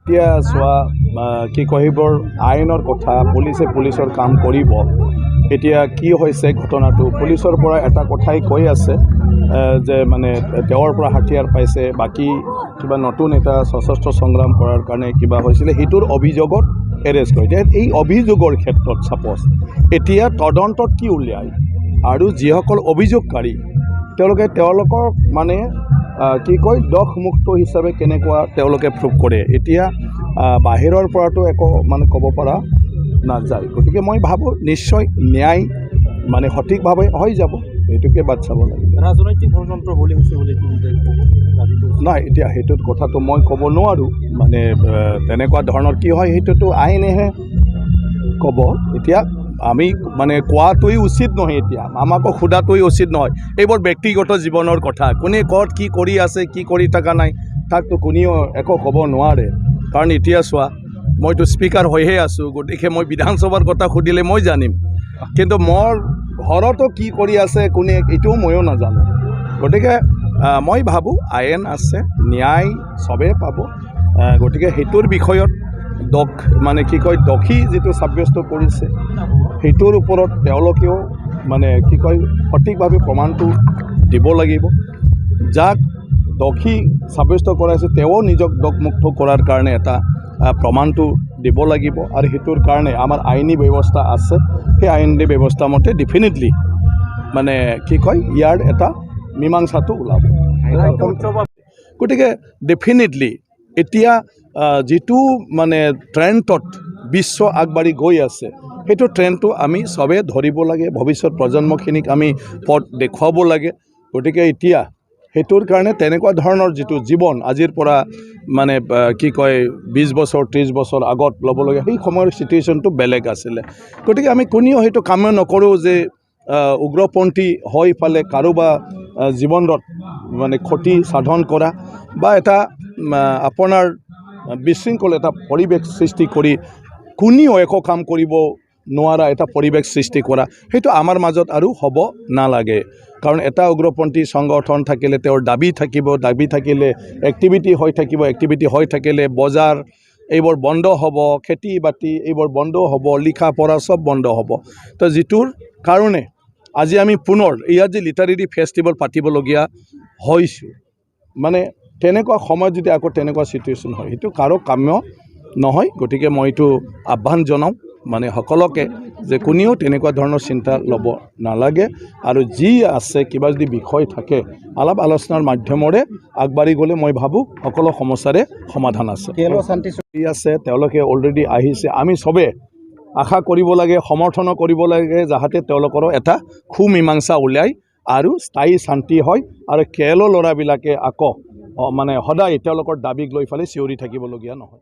এতিয়া চোৱা কি কহিবৰ আইনৰ কথা পুলিচৰ কাম কৰিব। এতিয়া কি হৈছে ঘটনাটো পুলিচৰ পৰা এটা কথাই কৈ আছে যে মানে তেওঁৰ পৰা হাতিয়াৰ পাইছে, বাকী কিবা নতুন এটা সশস্ত্ৰ সংগ্ৰাম কৰাৰ কাৰণে কিবা হৈছিলে সেইটোৰ অভিযোগত এৰেষ্ট কৰিছে। এই অভিযোগৰ ক্ষেত্ৰত সাপোজ এতিয়া তদন্তত কি উলিয়ায় আৰু যিসকল অভিযোগকাৰী তেওঁলোকৰ মানে কি কয় দোষমুক্ত হিচাপে কেনেকুৱা তেওঁলোকে প্ৰুভ কৰে। এতিয়া বাহিৰৰ পৰাতো একো মানে ক'ব পৰা নাযায়। গতিকে মই ভাবোঁ নিশ্চয় ন্যায় মানে সঠিকভাৱে হৈ যাব, এইটোকে বাট চাব লাগে। ৰাজনৈতিক ষড়যন্ত্ৰ বুলি হৈছে বুলি নাই, এতিয়া সেইটোত কথাটো মই ক'ব নোৱাৰোঁ। মানে তেনেকুৱা ধৰণৰ কি হয় সেইটোতো আইনেহে ক'ব। এতিয়া আমি মানে কোৱাটোৱেই উচিত নহয়, এতিয়া আমাকো সোধাটোৱেই উচিত নহয়। এইবোৰ ব্যক্তিগত জীৱনৰ কথা, কোনে ক'ত কি কৰি আছে কি কৰি থকা নাই তাকতো কোনেও একো ক'ব নোৱাৰে। কাৰণ এতিয়া চোৱা মইতো স্পীকাৰ হৈহে আছোঁ, গতিকে মই বিধানসভাৰ কথা সুধিলে মই জানিম, কিন্তু মোৰ ঘৰতো কি কৰি আছে কোনে এইটোও ময়ো নাজানো। গতিকে মই ভাবোঁ আইন আছে, ন্যায় চবেই পাব। গতিকে সেইটোৰ বিষয়ত মানে কি কয় দোষী যিটো সাব্যস্ত কৰিছে সেইটোৰ ওপৰত তেওঁলোকেও মানে কি কয় সঠিকভাৱে প্ৰমাণটো দিব লাগিব। যাক দোষী সাব্যস্ত কৰাইছে তেওঁ নিজক দোষমুক্ত কৰাৰ কাৰণে এটা প্ৰমাণটো দিব লাগিব। আৰু সেইটোৰ কাৰণে আমাৰ আইনী ব্যৱস্থা আছে, সেই আইনী ব্যৱস্থা মতে ডেফিনেটলি মানে কি কয় ইয়াৰ এটা মীমাংসাটো ওলাব। গতিকে ডেফিনেটলি এতিয়া যিটো মানে ট্ৰেণ্ডত বিশ্ব আগবাঢ়ি গৈ আছে সেইটো ট্ৰেণ্ডটো আমি চবেই ধৰিব লাগে, ভৱিষ্যত প্ৰজন্মখিনিক আমি পথ দেখুৱাব লাগে। গতিকে এতিয়া সেইটোৰ কাৰণে তেনেকুৱা ধৰণৰ যিটো জীৱন আজিৰ পৰা মানে কি কয় 20 বছৰ 30 বছৰ আগত ল'বলগীয়া সেই সময়ৰ চিটুৱেশ্যনটো বেলেগ আছিলে। গতিকে আমি কোনেও সেইটো কামে নকৰোঁ যে উগ্ৰপন্থী হৈ ফালে কাৰোবা জীৱনত মানে ক্ষতি সাধন কৰা বা এটা আপোনাৰ বিশৃংখল এটা পৰিৱেশ সৃষ্টি কৰি কোনেও একো কাম কৰিব নোৱাৰা এটা পৰিৱেশ সৃষ্টি কৰা, সেইটো আমাৰ মাজত আৰু হ'ব নালাগে। কাৰণ এটা উগ্ৰপন্থী সংগঠন থাকিলে তেওঁৰ দাবী থাকিব, দাবী থাকিলে এক্টিভিটি হৈ থাকিলে বজাৰ এইবোৰ বন্ধ হ'ব, খেতি বাতি এইবোৰ বন্ধ হ'ব, লিখা পঢ়া চব বন্ধ হ'ব। তো যিটোৰ কাৰণে আজি আমি পুনৰ ইয়াত যে লিটাৰেৰী ফেষ্টিভেল পাতিবলগীয়া হৈছোঁ, মানে তেনেকুৱা সময়ত যদি আকৌ তেনেকুৱা চিটুৱেশ্যন হয় সেইটো কাৰো কাম্য নহয়। গতিকে মই এইটো আহ্বান জনাওঁ মানে সকলোকে যে কোনেও তেনেকুৱা ধৰণৰ চিন্তা ল'ব নালাগে। আৰু যি আছে কিবা যদি বিষয় থাকে আলাপ আলোচনাৰ মাধ্যমেৰে আগবাঢ়ি গ'লে মই ভাবোঁ সকলো সমস্যাৰে সমাধান আছে। আছে তেওঁলোকে অলৰেডি আহিছে, আমি চবে আশা কৰিব লাগে, সমৰ্থনো কৰিব লাগে যাতে তেওঁলোকৰো এটা সুমীমাংসা উলিয়াই আৰু স্থায়ী শান্তি হয় আৰু কেলো ল'ৰাবিলাকে আকৌ মানে সদায় তেওঁলোকৰ দাবীক লৈ ফালে চিঞৰি থাকিবলগীয়া নহয়।